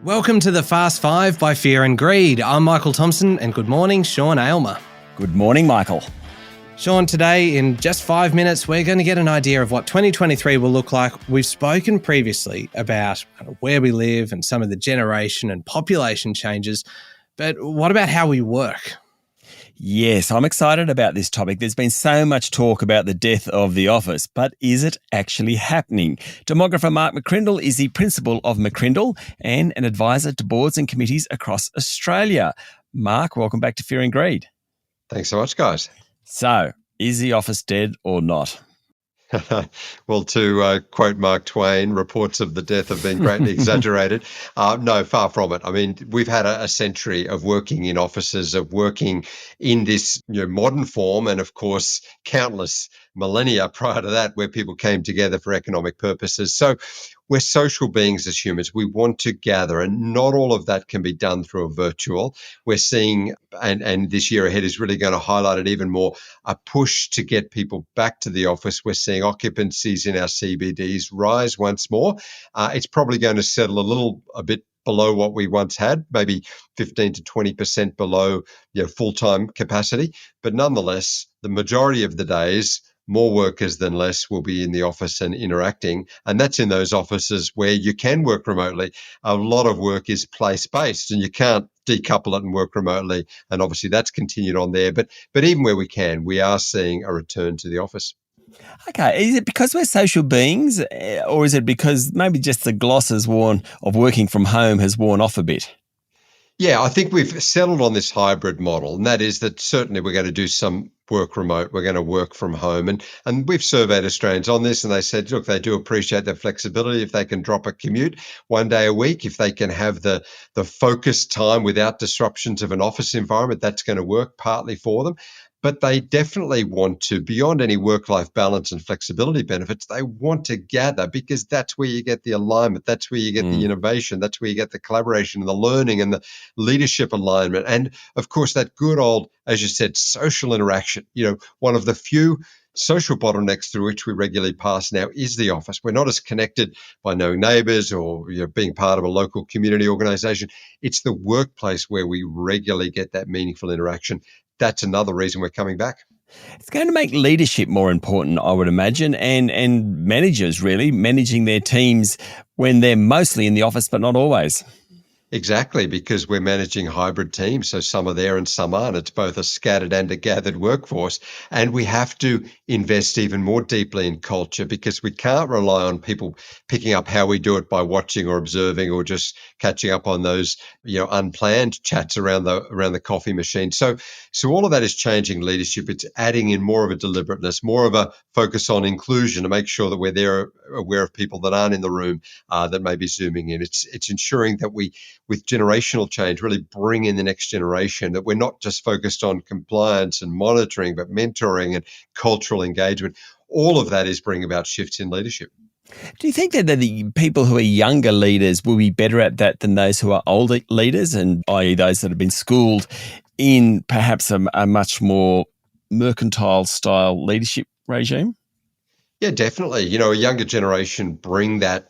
Welcome to the Fast Five by Fear and Greed. I'm Michael Thompson, and good morning, Sean Aylmer. Good morning, Michael. Sean, today in just 5 minutes, we're going to get an idea of what 2023 will look like. We've spoken previously about where we live and some of the generation and population changes, but what about how we work? Yes, I'm excited about this topic. There's been so much talk about the death of the office, but is it actually happening? Demographer Mark McCrindle is the principal of McCrindle and an advisor to boards and committees across Australia. Mark, welcome back to Fear and Greed. Thanks so much, guys. So, is the office dead or not? Well, to quote Mark Twain, reports of the death have been greatly exaggerated. No, far from it. I mean, we've had a century of working in offices, of working in this modern form, and of course, countless millennia prior to that where people came together for economic purposes. So we're social beings as humans. We want to gather, and not all of that can be done through a virtual. We're seeing, and this year ahead is really going to highlight it even more, a push to get people back to the office. We're seeing occupancies in our CBDs rise once more. It's probably going to settle a bit below what we once had, maybe 15 to 20% below full-time capacity. But nonetheless, the majority of the days, more workers than less will be in the office and interacting. And that's in those offices where you can work remotely. A lot of work is place-based and you can't decouple it and work remotely. And obviously that's continued on there. But even where we can, we are seeing a return to the office. Okay, is it because we're social beings or is it because maybe just the gloss of working from home has worn off a bit? Yeah, I think we've settled on this hybrid model, and that is that certainly we're going to do some work remote, we're going to work from home. And we've surveyed Australians on this, and they said, look, they do appreciate their flexibility if they can drop a commute one day a week, if they can have the focused time without disruptions of an office environment, that's going to work partly for them. But they definitely want to, beyond any work-life balance and flexibility benefits, they want to gather because that's where you get the alignment, that's where you get the innovation, that's where you get the collaboration and the learning and the leadership alignment. And of course, that good old, as you said, social interaction. One of the few social bottlenecks through which we regularly pass now is the office. We're not as connected by knowing neighbours or being part of a local community organisation. It's the workplace where we regularly get that meaningful interaction. That's another reason we're coming back. It's going to make leadership more important, I would imagine, and managers really managing their teams when they're mostly in the office, but not always. Exactly, because we're managing hybrid teams, so some are there and some aren't. It's both a scattered and a gathered workforce, and we have to invest even more deeply in culture because we can't rely on people picking up how we do it by watching or observing or just catching up on those unplanned chats around the coffee machine. So all of that is changing leadership. It's adding in more of a deliberateness, more of a focus on inclusion to make sure that we're there aware of people that aren't in the room that may be zooming in. It's ensuring that we, with generational change, really bring in the next generation, that we're not just focused on compliance and monitoring, but mentoring and cultural engagement. All of that is bringing about shifts in leadership. Do you think that the people who are younger leaders will be better at that than those who are older leaders, and i.e. those that have been schooled in perhaps a much more mercantile style leadership regime? Yeah, definitely. A younger generation bring that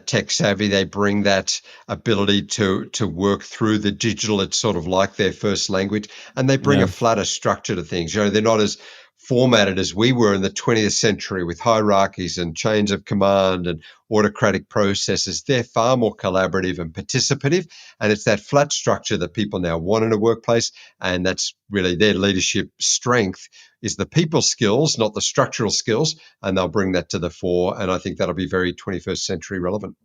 tech savvy. They bring that ability to work through the digital. It's sort of like their first language, and they bring a flatter structure to things. They're not as formatted as we were in the 20th century with hierarchies and chains of command and autocratic processes. They're far more collaborative and participative, and it's that flat structure that people now want in a workplace, and that's really their leadership strength is the people skills, not the structural skills, and they'll bring that to the fore, and I think that'll be very 21st century relevant.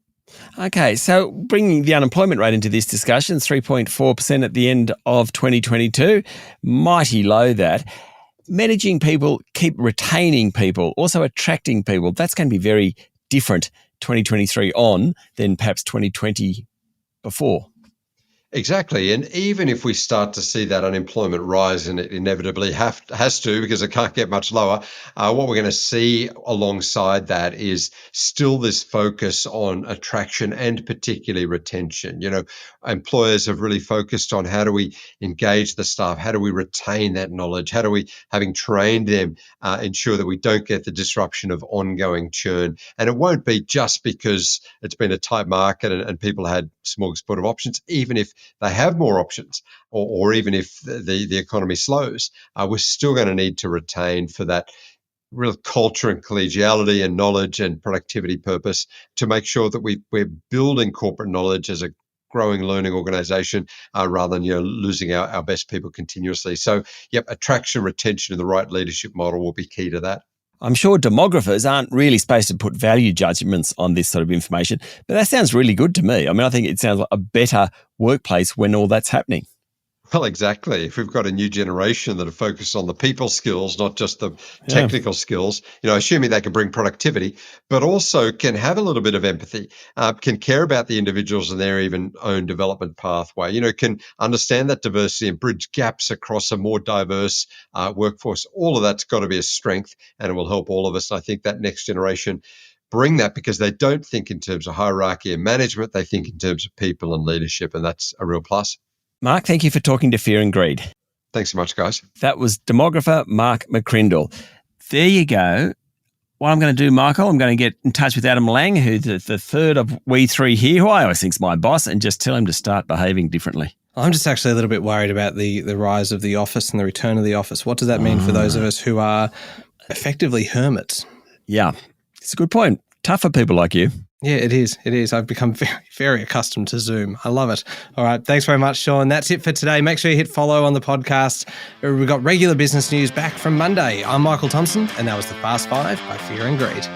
Okay, so bringing the unemployment rate into this discussion, 3.4% at the end of 2022, mighty low that. Managing people, keep retaining people, also attracting people, that's going to be very different 2023 on than perhaps 2020 before. Exactly. And even if we start to see that unemployment rise, and it inevitably has to because it can't get much lower, what we're going to see alongside that is still this focus on attraction and particularly retention. Employers have really focused on how do we engage the staff? How do we retain that knowledge? How do we, having trained them, ensure that we don't get the disruption of ongoing churn? And it won't be just because it's been a tight market and people had smorgasbord of options, even if they have more options, or even if the economy slows, we're still going to need to retain for that real culture and collegiality and knowledge and productivity purpose to make sure that we're building corporate knowledge as a growing learning organization rather than losing our best people continuously. So, attraction, retention, and the right leadership model will be key to that. I'm sure demographers aren't really supposed to put value judgments on this sort of information, but that sounds really good to me. I mean, I think it sounds like a better workplace when all that's happening. Well, exactly. If we've got a new generation that are focused on the people skills, not just the technical skills, assuming they can bring productivity, but also can have a little bit of empathy, can care about the individuals and their even own development pathway, can understand that diversity and bridge gaps across a more diverse workforce. All of that's got to be a strength, and it will help all of us. I think that next generation bring that because they don't think in terms of hierarchy and management. They think in terms of people and leadership, and that's a real plus. Mark, thank you for talking to Fear and Greed. Thanks so much, guys. That was demographer Mark McCrindle. There you go. What I'm going to do, Michael, I'm going to get in touch with Adam Lang, who's the third of we three here, who I always think's my boss, and just tell him to start behaving differently. I'm just actually a little bit worried about the rise of the office and the return of the office. What does that mean for those of us who are effectively hermits? Yeah, it's a good point. Tough for people like you. Yeah, it is. It is. I've become very, very accustomed to Zoom. I love it. All right. Thanks very much, Sean. That's it for today. Make sure you hit follow on the podcast. We've got regular business news back from Monday. I'm Michael Thompson, and that was the Fast Five by Fear and Greed.